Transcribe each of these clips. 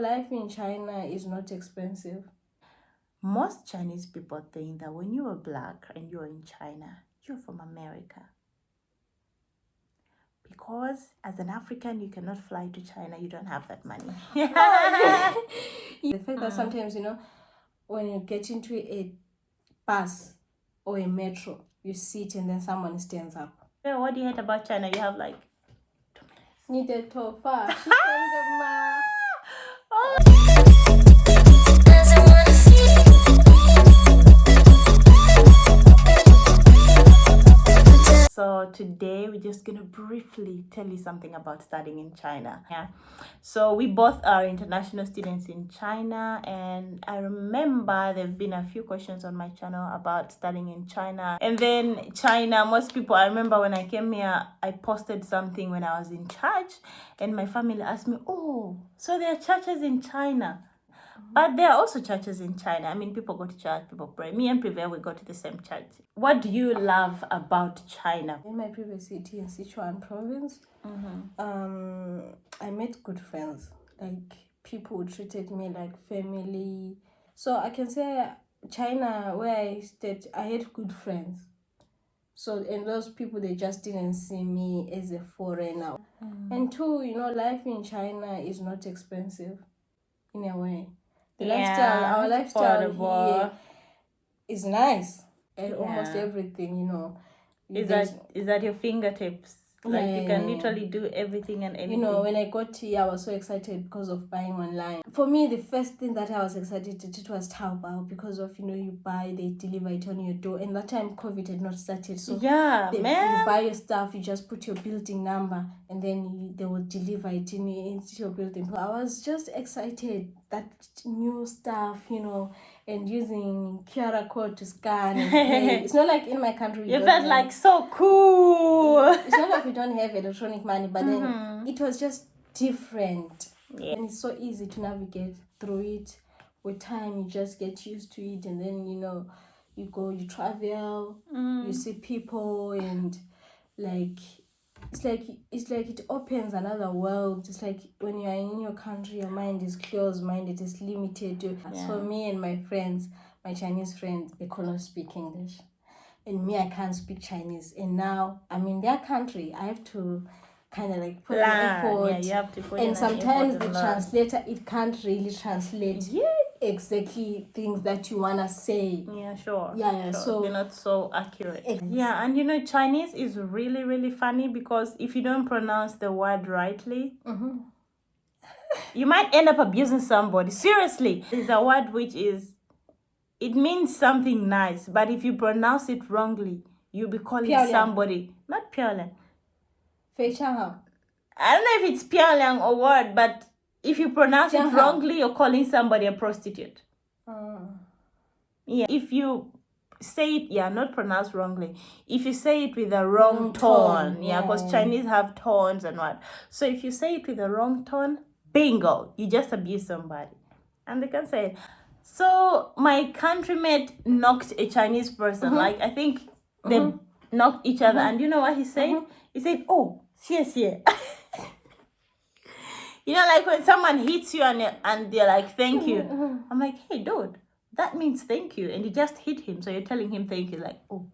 Life in China is not expensive. Most Chinese people think that when you are black and you're in China, you're from America. Because as an African, you cannot fly to China, you don't have that money. The fact that sometimes, when you get into a bus or a metro, you sit and then someone stands up. Yeah, what do you hate about China? You have like 你的头发是真的吗？ So today we're just gonna briefly tell you something about studying in China. Yeah. So we both are international students in China, and I remember there've been a few questions on my channel about studying in China. And then China, most people, I remember when I came here, I posted something when I was in church, and my family asked me, "Oh, so there are churches in China?" But there are also churches in China. I mean, people go to church, people pray. Me and Prive, we go to the same church. What do you love about China? In my previous city in Sichuan province, I met good friends. Like, people treated me like family. So I can say China, where I stayed, I had good friends. So, and those people, they just didn't see me as a foreigner. And two, life in China is not expensive in a way. The lifestyle, our lifestyle here is nice. And almost everything, Is that your fingertips? Like you can literally do everything and anything. When I got here, I was so excited because of buying online. For me, the first thing that I was excited to do was Taobao because of, you buy, they deliver it on your door. And that time, COVID had not started. So you buy your stuff, you just put your building number, and then they will deliver it into your building. I was just excited that new stuff, and using QR code to scan and pay. It's not like in my country. You felt like so cool. It's not like we don't have electronic money, but then it was just different. Yeah. And it's so easy to navigate through it. With time, you just get used to it, and then you go, you travel, you see people, and it's like it opens another world. It's like when you are in your country, your mind is closed-minded, it's limited. So me and my friends, my Chinese friends, they cannot speak English. And me, I can't speak Chinese. And now I'm in their country. I have to kind of like put an effort. Yeah, you have to put and sometimes the translator, it can't really translate exactly things that you want to say. Yeah, sure. Yeah, sure. so they're not so accurate. Yeah, and Chinese is really, really funny because if you don't pronounce the word rightly, you might end up abusing somebody. Seriously. There's a word which is, it means something nice, but if you pronounce it wrongly, you'll be calling somebody, not Piaoliang. Fei Changhao. I don't know if it's Piaoliang or what, but if you pronounce it wrongly, you're calling somebody a prostitute. Yeah, if you say it, not pronounced wrongly. If you say it with the wrong tone, because Chinese have tones and what. So if you say it with the wrong tone, bingo, you just abuse somebody. And they can say it. So my countrymate knocked a Chinese person. Like, I think they knocked each other. And you know what he said? He said, "Oh, xie." Like when someone hits you and they're like, "Thank you." I'm like, "Hey, dude, that means thank you." And you just hit him. So you're telling him thank you. Like, oh.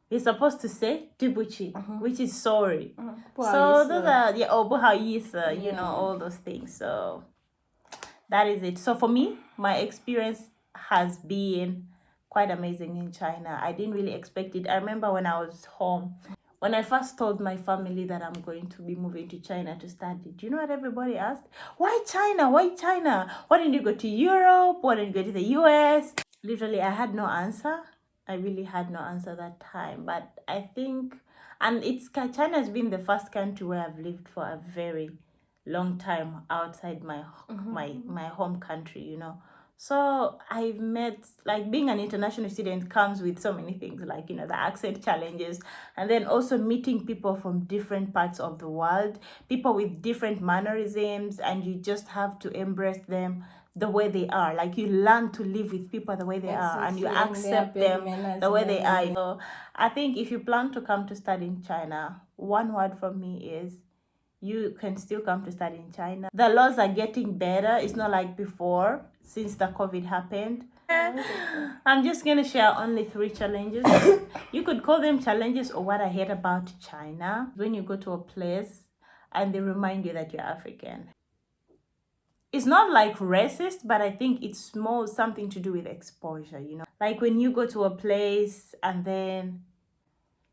You're supposed to say Dibuchi, which is sorry. So those are, all those things. So that is it. So for me, my experience has been quite amazing in China. I didn't really expect it. I remember when I was home, when I first told my family that I'm going to be moving to China to study, do you know what everybody asked? Why China? Why China? Why didn't you go to Europe? Why didn't you go to the US? Literally, I had no answer. I really had no answer that time. But I think, and China has been the first country where I've lived for a very long time outside my home country, So I've met, like, being an international student comes with so many things, like, the accent challenges, and then also meeting people from different parts of the world, people with different mannerisms, and you just have to embrace them the way they are. Like, you learn to live with people the way they are, and you accept them the way they are. So I think if you plan to come to study in China, one word from me is you can still come to study in China. The laws are getting better. It's not like before since the COVID happened. I'm just going to share only 3 challenges. You could call them challenges or what I hate about China. When you go to a place and they remind you that you're African. It's not like racist, but I think it's more something to do with exposure, you know. Like when you go to a place and then,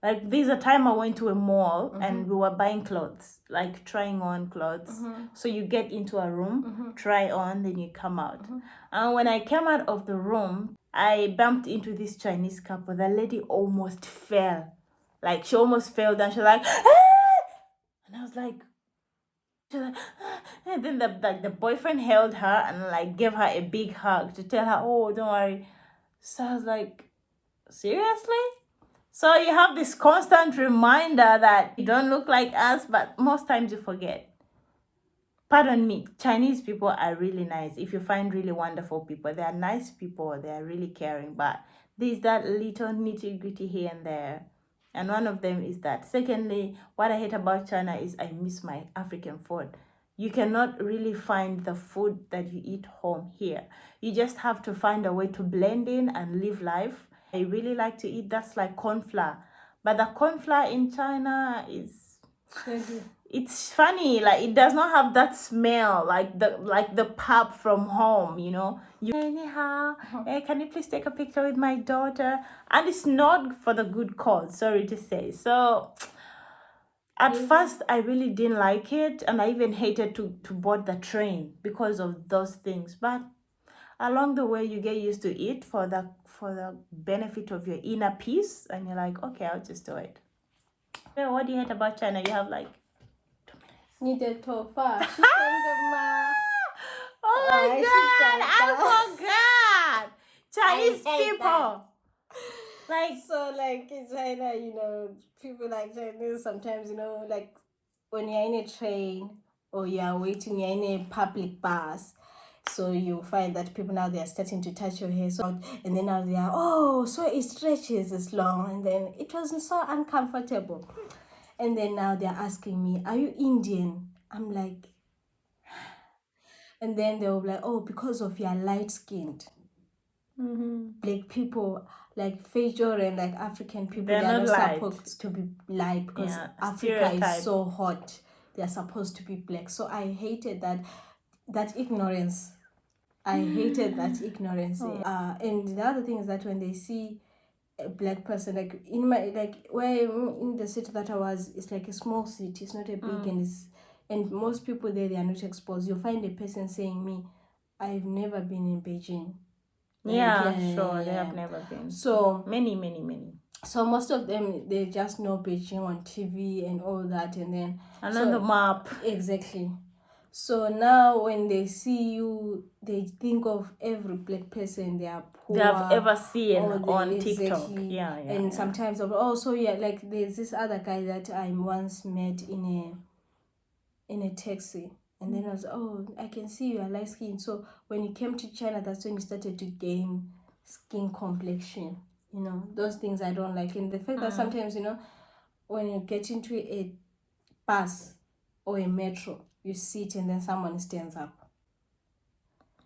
like there's a time I went to a mall and we were buying clothes, like trying on clothes. So you get into a room, try on, then you come out. And when I came out of the room, I bumped into this Chinese couple. The lady almost fell. Like she almost fell down. She was like, "Ah!" And I was like, and then the boyfriend held her and like gave her a big hug to tell her, oh, don't worry. So I was like, seriously? So you have this constant reminder that you don't look like us, but most times you forget. Pardon me, Chinese people are really nice. If you find really wonderful people, they are nice people, they are really caring, but there's that little nitty gritty here and there. And one of them is that. Secondly, what I hate about China is I miss my African food. You cannot really find the food that you eat home here. You just have to find a way to blend in and live life. I really like to eat that's like corn flour. But the corn flour in China is it's funny, like it does not have that smell like the pap from home, you know. You anyhow, hey, can you please take a picture with my daughter? And it's not for the good cause, sorry to say. So at first I really didn't like it, and I even hated to board the train because of those things. But along the way you get used to it for the benefit of your inner peace, and you're like, okay, I'll just do it. Well, what do you hate about China? You have like Needed tofa. She sent them oh my god, I forgot. Chinese people. Like so like in China, you know, people like Chinese sometimes, you know, like when you're in a train or you're waiting, you're in a public bus. So you find that people now they are starting to touch your hair, so and then now they are, oh, so it stretches as long, and then it wasn't so uncomfortable. And then now they're asking me, are you Indian? I'm like, and then they'll be like, oh, because of your light skinned. Black people, like Fejor and like African people, They're they are not not light. supposed to be light because Yeah, Africa stereotype. is so hot. They are supposed to be black. So I hated that ignorance. I hated that ignorance. And the other thing is that when they see a black person, like in my like where in the city that I was, it's like a small city. It's not a big, and most people there they are not exposed. You'll find a person saying me, I've never been in Beijing. Yeah, sure. They have never been. So many. So most of them they just know Beijing on TV and all that, and then And on the map. Exactly. So now when they see you, they think of every black person they are poor, they have ever seen or on TikTok. Yeah. And sometimes also like there's this other guy that I once met in a taxi. And then I was, oh, I can see you are light skin. So when you came to China, that's when you started to gain skin complexion. You know, those things I don't like. And the fact that sometimes, you know, when you get into a bus or a metro, you sit and then someone stands up.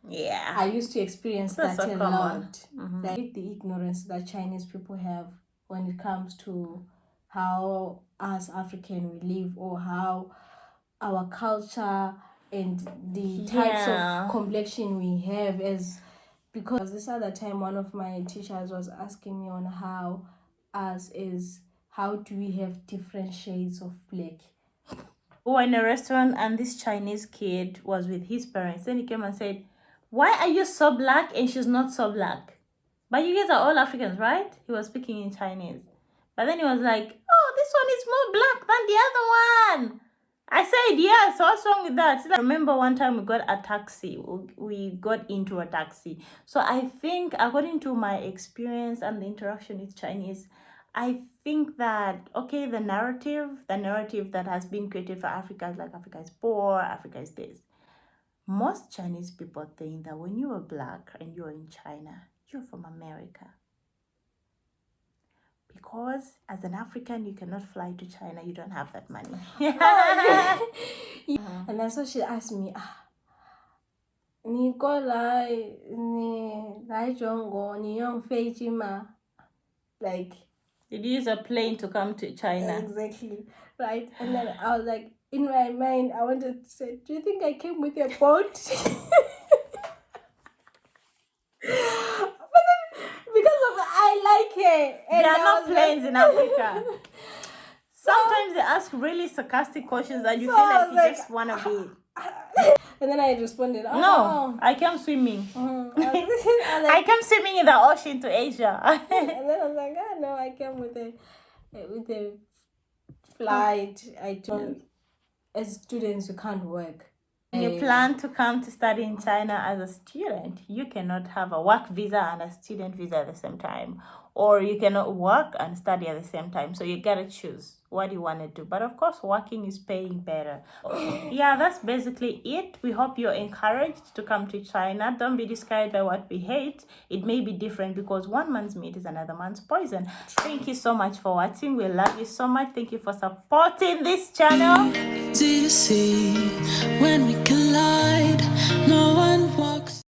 Yeah. I used to experience That's that so a common. lot. Like the ignorance that Chinese people have when it comes to how us African we live, or how our culture and the types of complexion we have. As because this other time one of my teachers was asking me on how do we have different shades of black. We were in a restaurant and this Chinese kid was with his parents. Then he came and said, why are you so black and she's not so black? But you guys are all Africans, right? He was speaking in Chinese. But then he was like, oh, this one is more black than the other one. I said, yeah, so what's wrong with that? I remember one time we got a taxi. We got into a taxi. So I think, according to my experience and the interaction with Chinese, I think that, okay, the narrative that has been created for Africa is like Africa is poor, Africa is this. Most Chinese people think that when you are black and you're in China, you're from America. because as an African, you cannot fly to China. You don't have that money. And then so she asked me, Nicola, ni jongo, ni yong feijima. Like, did you use a plane to come to China? Exactly. Right. And then I was like, in my mind, I wanted to say, do you think I came with a boat? But then, because of I like her. And There are I no was planes like- in Africa. Sometimes they ask really sarcastic questions that you So feel I like was you like, just want to be. And then I responded, No, I came swimming. I was like, I came swimming in the ocean to Asia. and then I was like, no, I came with a flight. I told as students you can't work. You plan to come to study in China as a student, you cannot have a work visa and a student visa at the same time, or you cannot work and study at the same time. So you gotta choose what you want to do. But of course, working is paying better. Yeah, that's basically it. We hope you're encouraged to come to China. Don't be discouraged by what we hate. It may be different because one man's meat is another man's poison. Thank you so much for watching. We love you so much. Thank you for supporting this channel. Do you see when we collide?